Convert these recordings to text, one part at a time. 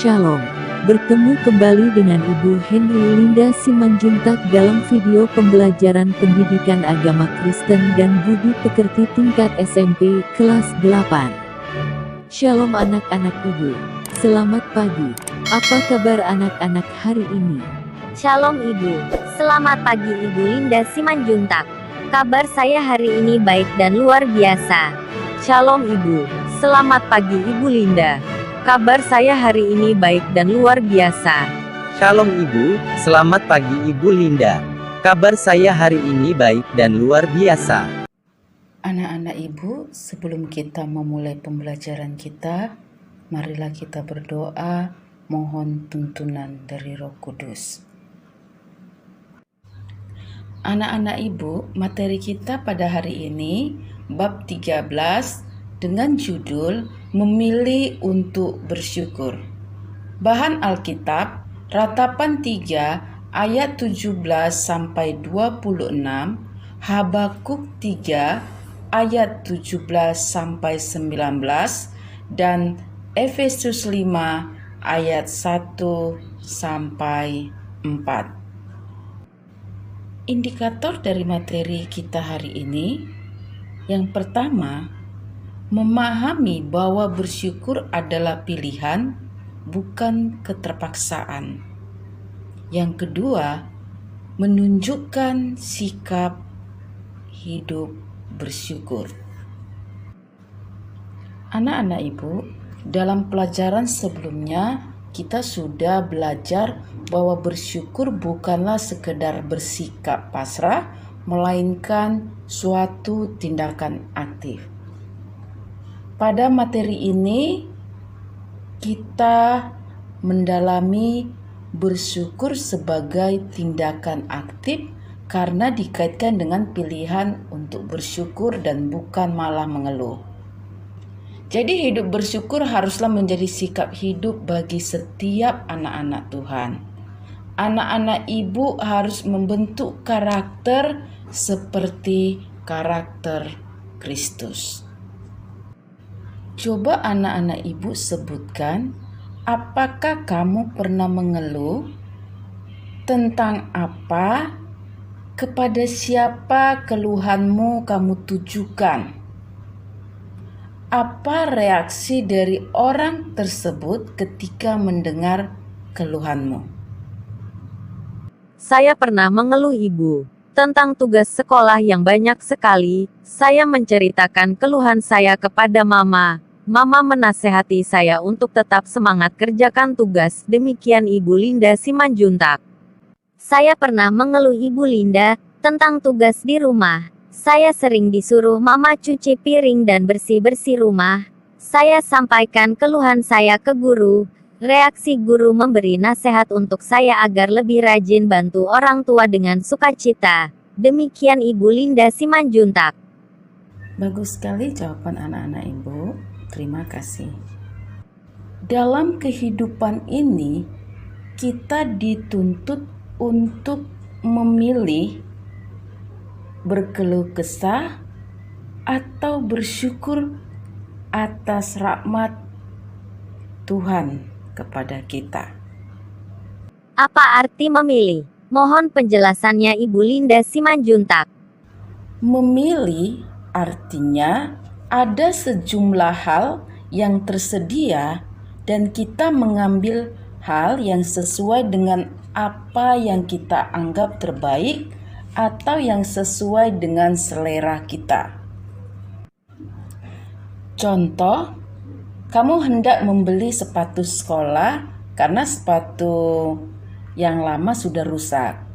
Shalom, bertemu kembali dengan Ibu Henry Linda Simanjuntak dalam video pembelajaran pendidikan agama Kristen dan budi pekerti tingkat SMP kelas 8. Shalom anak-anak Ibu, selamat pagi. Apa kabar anak-anak hari ini? Shalom Ibu, selamat pagi Ibu Linda Simanjuntak. Kabar saya hari ini baik dan luar biasa. Shalom Ibu, selamat pagi Ibu Linda. Kabar saya hari ini baik dan luar biasa. Shalom Ibu, selamat pagi Ibu Linda. Kabar saya hari ini baik dan luar biasa. Anak-anak Ibu, sebelum kita memulai pembelajaran kita, marilah kita berdoa mohon tuntunan dari Roh Kudus. Anak-anak Ibu, materi kita pada hari ini bab 13 dengan judul Memilih untuk Bersyukur. Bahan Alkitab Ratapan 3 ayat 17 sampai 26, Habakuk 3 ayat 17 sampai 19, dan Efesus 5 ayat 1 sampai 4. Indikator dari materi kita hari ini, yang pertama, memahami bahwa bersyukur adalah pilihan, bukan keterpaksaan. Yang kedua, menunjukkan sikap hidup bersyukur. Anak-anak Ibu, dalam pelajaran sebelumnya kita sudah belajar bahwa bersyukur bukanlah sekedar bersikap pasrah, melainkan suatu tindakan aktif. Pada materi ini kita mendalami bersyukur sebagai tindakan aktif karena dikaitkan dengan pilihan untuk bersyukur dan bukan malah mengeluh. Jadi hidup bersyukur haruslah menjadi sikap hidup bagi setiap anak-anak Tuhan. Anak-anak Ibu harus membentuk karakter seperti karakter Kristus. Coba anak-anak Ibu sebutkan, apakah kamu pernah mengeluh? Tentang apa? Kepada siapa keluhanmu kamu tujukan? Apa reaksi dari orang tersebut ketika mendengar keluhanmu? Saya pernah mengeluh Ibu, tentang tugas sekolah yang banyak sekali. Saya menceritakan keluhan saya kepada Mama. Mama menasehati saya untuk tetap semangat kerjakan tugas. Demikian Ibu Linda Simanjuntak. Saya pernah mengeluh Ibu Linda tentang tugas di rumah. Saya sering disuruh Mama cuci piring dan bersih-bersih rumah. Saya sampaikan keluhan saya ke guru. Reaksi guru memberi nasihat untuk saya agar lebih rajin bantu orang tua dengan sukacita. Demikian Ibu Linda Simanjuntak. Bagus sekali jawaban anak-anak Ibu. Terima kasih. Dalam kehidupan ini, kita dituntut untuk memilih berkeluh kesah atau bersyukur atas rahmat Tuhan kepada kita. Apa arti memilih? Mohon penjelasannya Ibu Linda Simanjuntak. Memilih artinya ada sejumlah hal yang tersedia dan kita mengambil hal yang sesuai dengan apa yang kita anggap terbaik atau yang sesuai dengan selera kita. Contoh, kamu hendak membeli sepatu sekolah karena sepatu yang lama sudah rusak.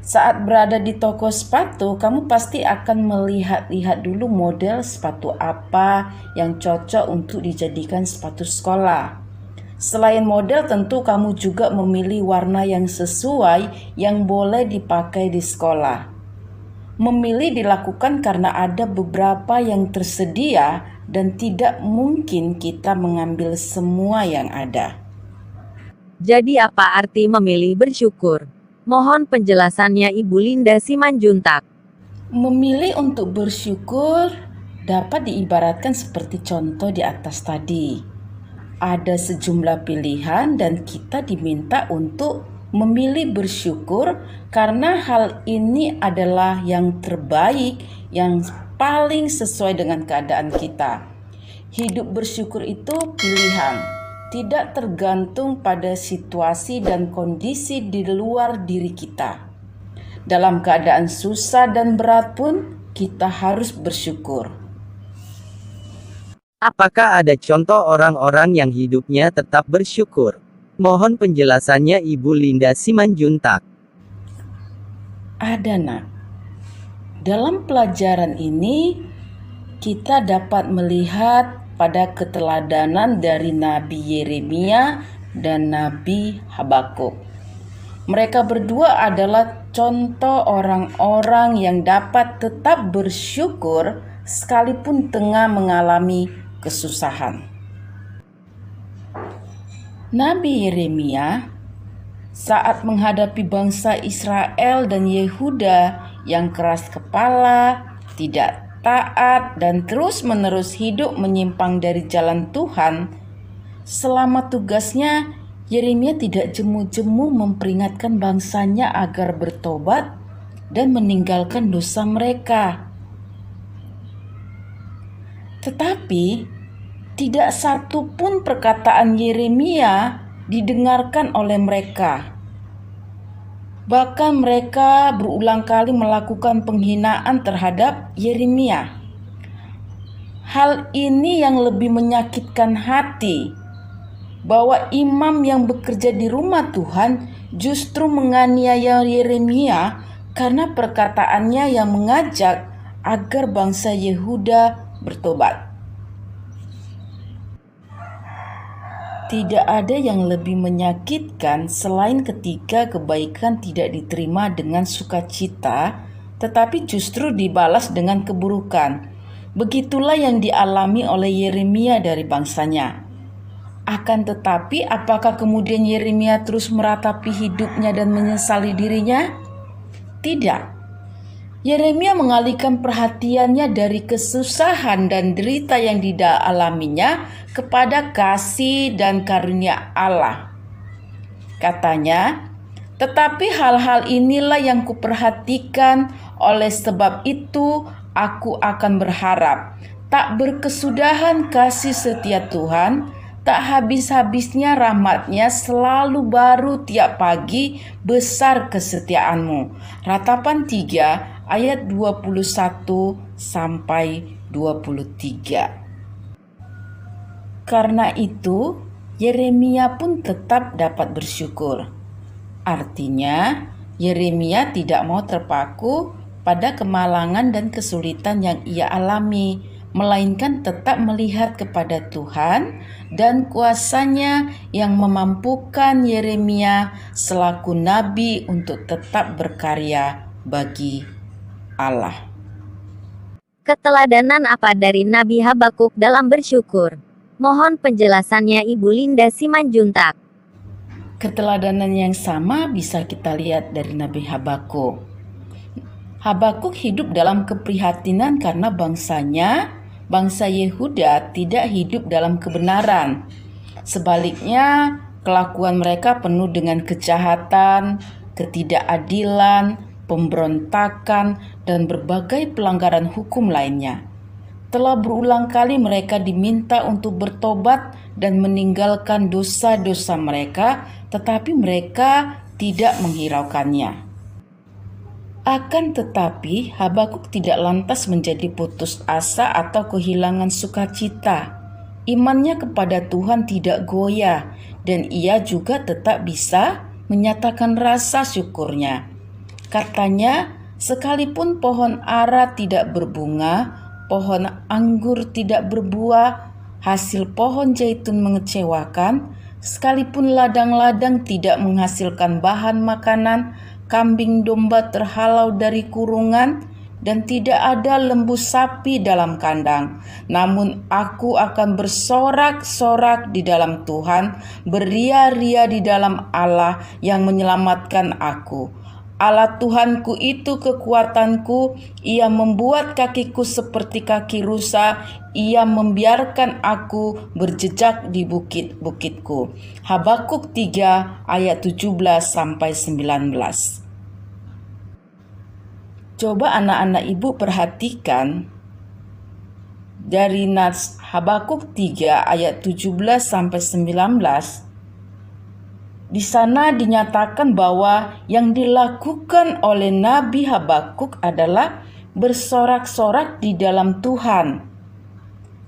Saat berada di toko sepatu, kamu pasti akan melihat-lihat dulu model sepatu apa yang cocok untuk dijadikan sepatu sekolah. Selain model, tentu kamu juga memilih warna yang sesuai yang boleh dipakai di sekolah. Memilih dilakukan karena ada beberapa yang tersedia dan tidak mungkin kita mengambil semua yang ada. Jadi apa arti memilih bersyukur? Mohon penjelasannya Ibu Linda Simanjuntak. Memilih untuk bersyukur dapat diibaratkan seperti contoh di atas tadi. ada sejumlah pilihan dan kita diminta untuk memilih bersyukur karena hal ini adalah yang terbaik, yang paling sesuai dengan keadaan kita. Hidup bersyukur itu pilihan, tidak tergantung pada situasi dan kondisi di luar diri kita. Dalam keadaan susah dan berat pun kita harus bersyukur. Apakah ada contoh orang-orang yang hidupnya tetap bersyukur? Mohon penjelasannya Ibu Linda Simanjuntak. Ada, Nak. Dalam pelajaran ini, kita dapat melihat pada keteladanan dari Nabi Yeremia dan Nabi Habakuk. Mereka berdua adalah contoh orang-orang yang dapat tetap bersyukur sekalipun tengah mengalami kesusahan. Nabi Yeremia saat menghadapi bangsa Israel dan Yehuda yang keras kepala, tidak taat, dan terus-menerus hidup menyimpang dari jalan Tuhan, selama tugasnya Yeremia tidak jemu-jemu memperingatkan bangsanya agar bertobat dan meninggalkan dosa mereka. Tetapi tidak satu pun perkataan Yeremia didengarkan oleh mereka. Bahkan mereka berulang kali melakukan penghinaan terhadap Yeremia. Hal ini yang lebih menyakitkan hati, bahwa imam yang bekerja di rumah Tuhan justru menganiaya Yeremia karena perkataannya yang mengajak agar bangsa Yehuda bertobat. Tidak ada yang lebih menyakitkan selain ketika kebaikan tidak diterima dengan sukacita, tetapi justru dibalas dengan keburukan. Begitulah yang dialami oleh Yeremia dari bangsanya. Akan tetapi, apakah kemudian Yeremia terus meratapi hidupnya dan menyesali dirinya? Tidak. Yeremia mengalihkan perhatiannya dari kesusahan dan derita yang dialaminya kepada kasih dan karunia Allah. Katanya, "Tetapi hal-hal inilah yang kuperhatikan, oleh sebab itu aku akan berharap. Tak berkesudahan kasih setia Tuhan, tak habis-habisnya rahmat-Nya, selalu baru tiap pagi, besar kesetiaan-Mu." Ratapan 3 ayat 21 sampai 23. Karena itu, Yeremia pun tetap dapat bersyukur. Artinya, Yeremia tidak mau terpaku pada kemalangan dan kesulitan yang ia alami, melainkan tetap melihat kepada Tuhan dan kuasa-Nya yang memampukan Yeremia selaku nabi untuk tetap berkarya bagi Allah. Keteladanan apa dari Nabi Habakuk dalam bersyukur? Mohon penjelasannya Ibu Linda Simanjuntak. Keteladanan yang sama bisa kita lihat dari Nabi Habakuk. Habakuk hidup dalam keprihatinan karena bangsanya, bangsa Yehuda, tidak hidup dalam kebenaran. Sebaliknya, kelakuan mereka penuh dengan kejahatan, ketidakadilan, pemberontakan, dan berbagai pelanggaran hukum lainnya. Telah berulang kali mereka diminta untuk bertobat dan meninggalkan dosa-dosa mereka, tetapi mereka tidak menghiraukannya. Akan tetapi, Habakuk tidak lantas menjadi putus asa atau kehilangan sukacita. Imannya kepada Tuhan tidak goyah, dan ia juga tetap bisa menyatakan rasa syukurnya. Katanya, sekalipun pohon ara tidak berbunga, pohon anggur tidak berbuah, hasil pohon zaitun mengecewakan, sekalipun ladang-ladang tidak menghasilkan bahan makanan, kambing domba terhalau dari kurungan, dan tidak ada lembu sapi dalam kandang. Namun aku akan bersorak-sorak di dalam Tuhan, beria-ria di dalam Allah yang menyelamatkan aku. Allah Tuhanku itu kekuatanku, Ia membuat kakiku seperti kaki rusa, Ia membiarkan aku berjejak di bukit-bukitku. Habakuk 3 ayat 17-19. Coba anak-anak ibu perhatikan dari nats Habakuk 3 ayat 17-19. Di sana dinyatakan bahwa yang dilakukan oleh Nabi Habakuk adalah bersorak-sorak di dalam Tuhan.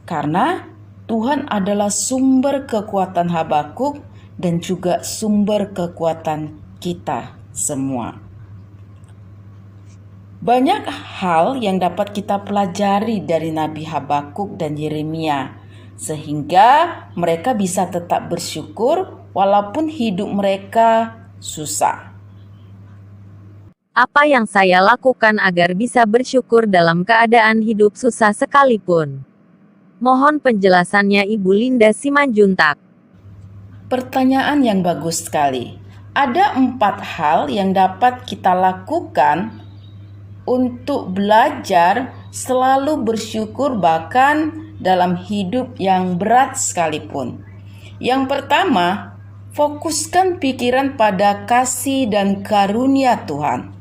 Karena Tuhan adalah sumber kekuatan Habakuk dan juga sumber kekuatan kita semua. Banyak hal yang dapat kita pelajari dari Nabi Habakuk dan Yeremia, sehingga mereka bisa tetap bersyukur walaupun hidup mereka susah. Apa yang saya lakukan agar bisa bersyukur dalam keadaan hidup susah sekalipun? Mohon penjelasannya Ibu Linda Simanjuntak. Pertanyaan yang bagus sekali. Ada 4 hal yang dapat kita lakukan untuk belajar selalu bersyukur bahkan dalam hidup yang berat sekalipun. Yang pertama, fokuskan pikiran pada kasih dan karunia Tuhan.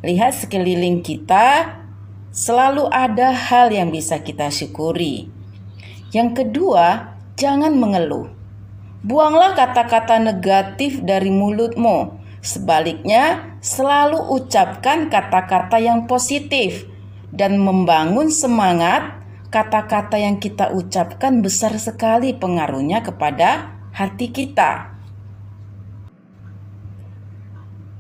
Lihat sekeliling kita, selalu ada hal yang bisa kita syukuri. Yang kedua, jangan mengeluh. Buanglah kata-kata negatif dari mulutmu. Sebaliknya, selalu ucapkan kata-kata yang positif dan membangun semangat. Kata-kata yang kita ucapkan besar sekali pengaruhnya kepada hati kita.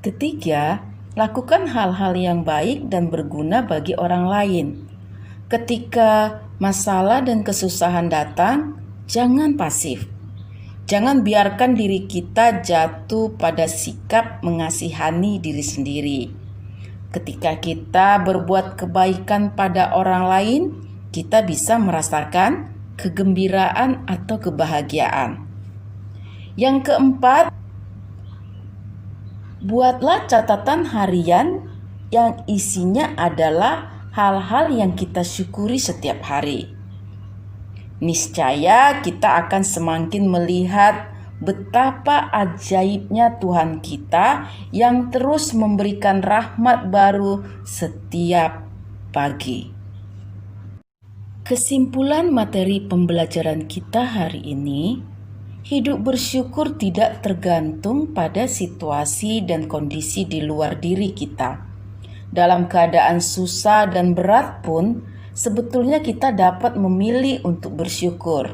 Ketiga, lakukan hal-hal yang baik dan berguna bagi orang lain. Ketika masalah dan kesusahan datang, jangan pasif. Jangan biarkan diri kita jatuh pada sikap mengasihani diri sendiri. Ketika kita berbuat kebaikan pada orang lain, kita bisa merasakan kegembiraan atau kebahagiaan. Yang keempat, buatlah catatan harian yang isinya adalah hal-hal yang kita syukuri setiap hari. Niscaya kita akan semakin melihat betapa ajaibnya Tuhan kita yang terus memberikan rahmat baru setiap pagi. Kesimpulan materi pembelajaran kita hari ini, hidup bersyukur tidak tergantung pada situasi dan kondisi di luar diri kita. Dalam keadaan susah dan berat pun, sebetulnya kita dapat memilih untuk bersyukur.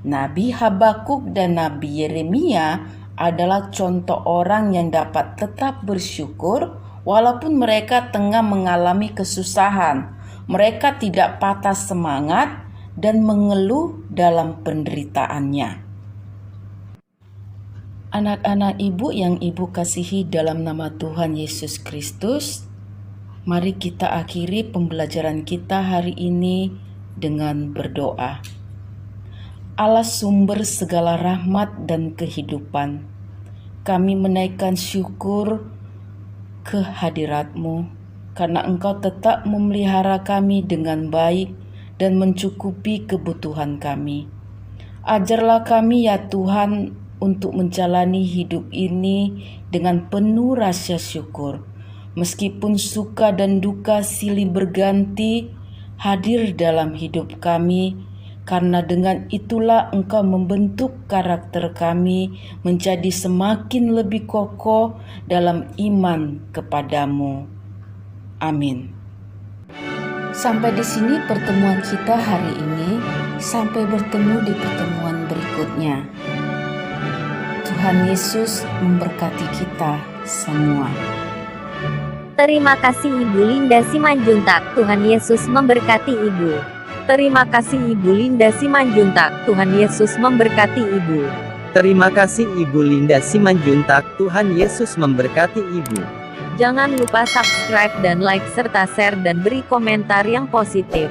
Nabi Habakuk dan Nabi Yeremia adalah contoh orang yang dapat tetap bersyukur walaupun mereka tengah mengalami kesusahan. Mereka tidak patah semangat dan mengeluh dalam penderitaannya. Anak-anak ibu yang ibu kasihi dalam nama Tuhan Yesus Kristus, mari kita akhiri pembelajaran kita hari ini dengan berdoa. Allah sumber segala rahmat dan kehidupan, kami menaikkan syukur ke hadirat-Mu, karena Engkau tetap memelihara kami dengan baik dan mencukupi kebutuhan kami. Ajarlah kami ya Tuhan untuk menjalani hidup ini dengan penuh rasa syukur. Meskipun suka dan duka silih berganti hadir dalam hidup kami, karena dengan itulah Engkau membentuk karakter kami menjadi semakin lebih kokoh dalam iman kepadamu. Amin. Sampai di sini pertemuan kita hari ini. Sampai bertemu di pertemuan berikutnya. Tuhan Yesus memberkati kita semua. Terima kasih Ibu Linda Simanjuntak. Tuhan Yesus memberkati Ibu. Terima kasih Ibu Linda Simanjuntak. Tuhan Yesus memberkati Ibu. Terima kasih Ibu Linda Simanjuntak. Tuhan Yesus memberkati Ibu. Jangan lupa subscribe dan like serta share dan beri komentar yang positif.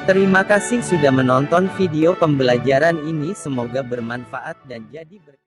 Terima kasih sudah menonton video pembelajaran ini. Semoga bermanfaat dan jadi berkah.